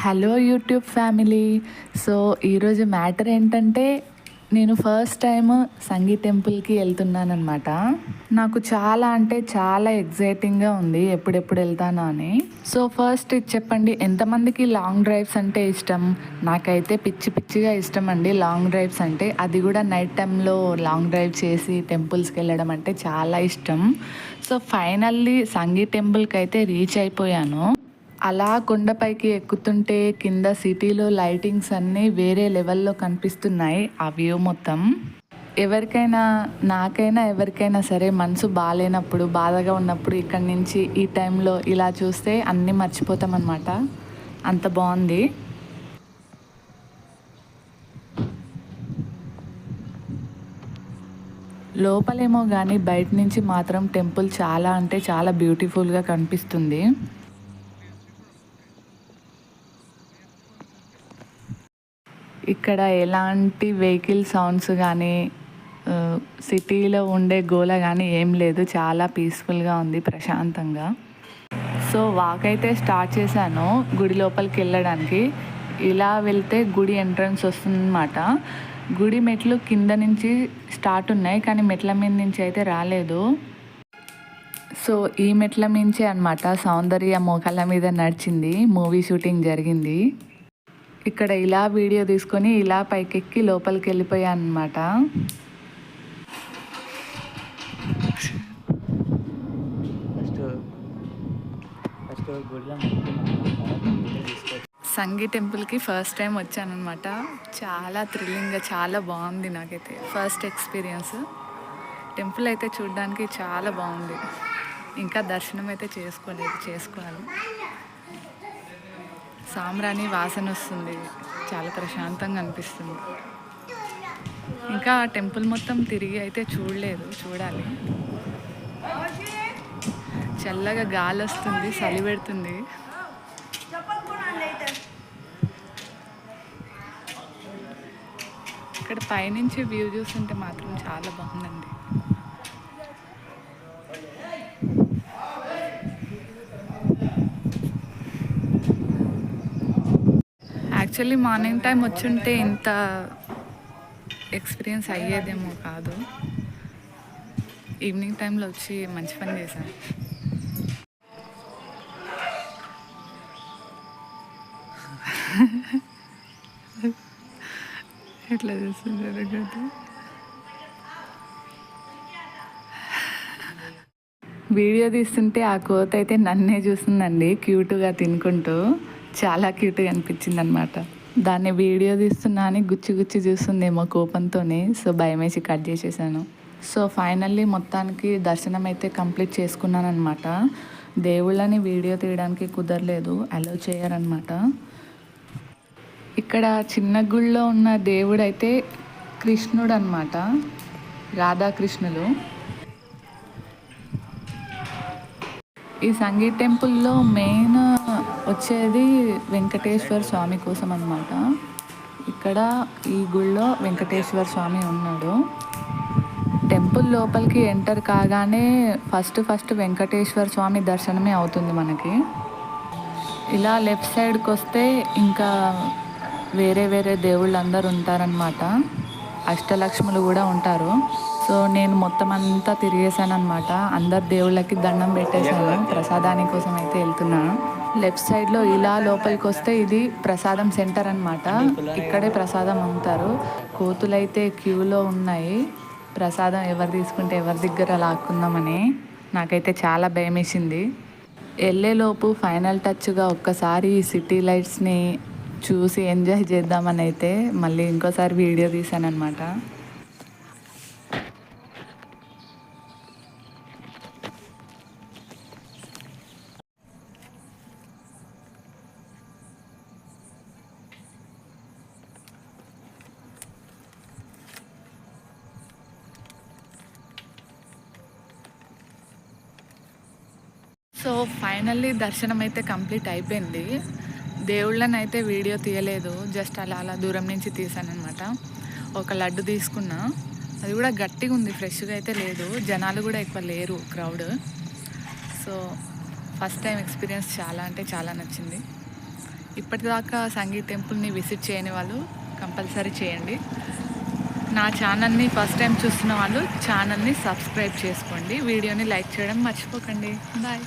Hello YouTube family. So ఈరోజు matter ఏంటంటే నేను ఫస్ట్ టైం సంగీ టెంపుల్కి వెళ్తున్నానమాట. నాకు చాలా అంటే చాలా ఎగ్జైటింగ్గా ఉంది ఎప్పుడెప్పుడు వెళ్తానో అని. సో ఫస్ట్ ఇది చెప్పండి, ఎంతమందికి లాంగ్ డ్రైవ్స్ అంటే ఇష్టం? నాకైతే పిచ్చి పిచ్చిగా ఇష్టం అండి లాంగ్ డ్రైవ్స్ అంటే. అది కూడా నైట్ టైంలో లాంగ్ డ్రైవ్ చేసి టెంపుల్స్కి వెళ్ళడం అంటే చాలా ఇష్టం. సో ఫైనల్లీ సంగీ టెంపుల్కి అయితే రీచ్ అయిపోయాను. అలా కొండపైకి ఎక్కుతుంటే కింద సిటీలో లైటింగ్స్ అన్నీ వేరే లెవెల్లో కనిపిస్తున్నాయి. ఆ వ్యూ మొత్తం ఎవరికైనా, నాకైనా ఎవరికైనా సరే మనసు బాగాలేనప్పుడు, బాధగా ఉన్నప్పుడు ఇక్కడి నుంచి ఈ టైంలో ఇలా చూస్తే అన్నీ మర్చిపోతాం అన్నమాట. అంత బాగుంది. లోపలేమో కానీ బయట నుంచి మాత్రం టెంపుల్ చాలా అంటే చాలా బ్యూటిఫుల్గా కనిపిస్తుంది. ఇక్కడ ఎలాంటి వెహికల్ సౌండ్స్ కానీ సిటీలో ఉండే గోల కానీ ఏం లేదు. చాలా పీస్ఫుల్గా ఉంది, ప్రశాంతంగా. సో వాక్ అయితే స్టార్ట్ చేశాను గుడి లోపలికి వెళ్ళడానికి. ఇలా వెళ్తే గుడి ఎంట్రన్స్ వస్తుందన్నమాట. గుడి మెట్లు కింద నుంచి స్టార్ట్ ఉన్నాయి, కానీ మెట్ల మీద నుంచి అయితే రాలేదు. సో ఈ మెట్ల మించే అనమాట సౌందర్య మోకాళ్ళ మీద నడిచింది, మూవీ షూటింగ్ జరిగింది. ఇక్కడ ఇలా వీడియో తీసుకొని ఇలా పైకెక్కి లోపలికి వెళ్ళిపోయాను అనమాట. సంగీ టెంపుల్కి ఫస్ట్ టైం వచ్చానమాట. చాలా థ్రిల్లింగ్గా చాలా బాగుంది. నాకైతే ఫస్ట్ ఎక్స్పీరియన్స్. టెంపుల్ అయితే చూడడానికి చాలా బాగుంది. ఇంకా దర్శనం అయితే చేసుకోవాలి. సాంబ్రాణి వాసన వస్తుంది, చాలా ప్రశాంతంగా అనిపిస్తుంది. ఇంకా టెంపుల్ మొత్తం తిరిగి అయితే చూడాలి. చల్లగా గాలి వస్తుంది, చలి పెడుతుంది. ఇక్కడ పైనుంచి వ్యూ చూస్తుంటే మాత్రం చాలా బాగుందండి. యాక్చువల్లీ మార్నింగ్ టైం వచ్చుంటే ఇంత ఎక్స్పీరియన్స్ అయ్యేదేమో కాదు. ఈవినింగ్ టైంలో వచ్చి మంచి పని చేశాను. ఎట్లా చేస్తుంటారు కదా. వీడియో తీస్తుంటే ఆ కోత అయితే నన్నే చూస్తుందండి, క్యూట్గా తినుకుంటూ. చాలా క్యూట్గా అనిపించింది అనమాట. దాన్ని వీడియో తీస్తున్నా అని గుచ్చి చూస్తుందేమో కోపంతోనే. సో భయమేసి కట్ చేసేసాను. సో ఫైనల్లీ మొత్తానికి దర్శనం అయితే కంప్లీట్ చేసుకున్నాను అనమాట. దేవుళ్ళని వీడియో తీయడానికి కుదరలేదు, అలో చేయరనమాట. ఇక్కడ చిన్న గుళ్ళో ఉన్న దేవుడు అయితే కృష్ణుడు అనమాట, రాధాకృష్ణులు. ఈ సంగీ టెంపుల్లో మెయిన్ వచ్చేది వెంకటేశ్వర స్వామి కోసం అనమాట. ఇక్కడ ఈ గుళ్ళో వెంకటేశ్వర స్వామి ఉన్నాడు. టెంపుల్ లోపలికి ఎంటర్ కాగానే ఫస్ట్ వెంకటేశ్వర స్వామి దర్శనమే అవుతుంది మనకి. ఇలా లెఫ్ట్ సైడ్కి వస్తే ఇంకా వేరే దేవుళ్ళు అందరు ఉంటారనమాట. అష్టలక్ష్ములు కూడా ఉంటారు. సో నేను మొత్తం అంతా తిరిగేసాను అనమాట. అందరు దేవుళ్ళకి దండం పెట్టేశాను. ప్రసాదాని కోసం అయితే వెళ్తున్నాను. లెఫ్ట్ సైడ్లో ఇలా లోపలికి వస్తే ఇది ప్రసాదం సెంటర్ అనమాట. ఇక్కడే ప్రసాదం అమ్ముతారు. కోతులైతే క్యూలో ఉన్నాయి, ప్రసాదం ఎవరు తీసుకుంటే ఎవరి దగ్గర లాక్కుందామని. నాకైతే చాలా భయం వేసింది. వెళ్ళేలోపు ఫైనల్ టచ్గా ఒక్కసారి ఈ సిటీ లైట్స్ని చూసి ఎంజాయ్ చేద్దామని అయితే మళ్ళీ ఇంకోసారి వీడియో తీశాను అనమాట. సో ఫైనల్లీ దర్శనం అయితే కంప్లీట్ అయిపోయింది. దేవుళ్ళని అయితే వీడియో తీయలేదు, జస్ట్ అలా దూరం నుంచి తీసాను అనమాట. ఒక లడ్డు తీసుకున్నా, అది కూడా గట్టిగా ఉంది, ఫ్రెష్గా అయితే లేదు. జనాలు కూడా ఎక్కువ లేరు, crowd. So first time experience చాలా అంటే చాలా నచ్చింది. ఇప్పటిదాకా సంగీత్ టెంపుల్ని విజిట్ చేయని వాళ్ళు కంపల్సరీ చేయండి. నా ఛానల్ని ఫస్ట్ టైం చూస్తున్న వాళ్ళు ఛానల్ని సబ్స్క్రైబ్ చేసుకోండి. వీడియోని లైక్ చేయడం మర్చిపోకండి. బాయ్.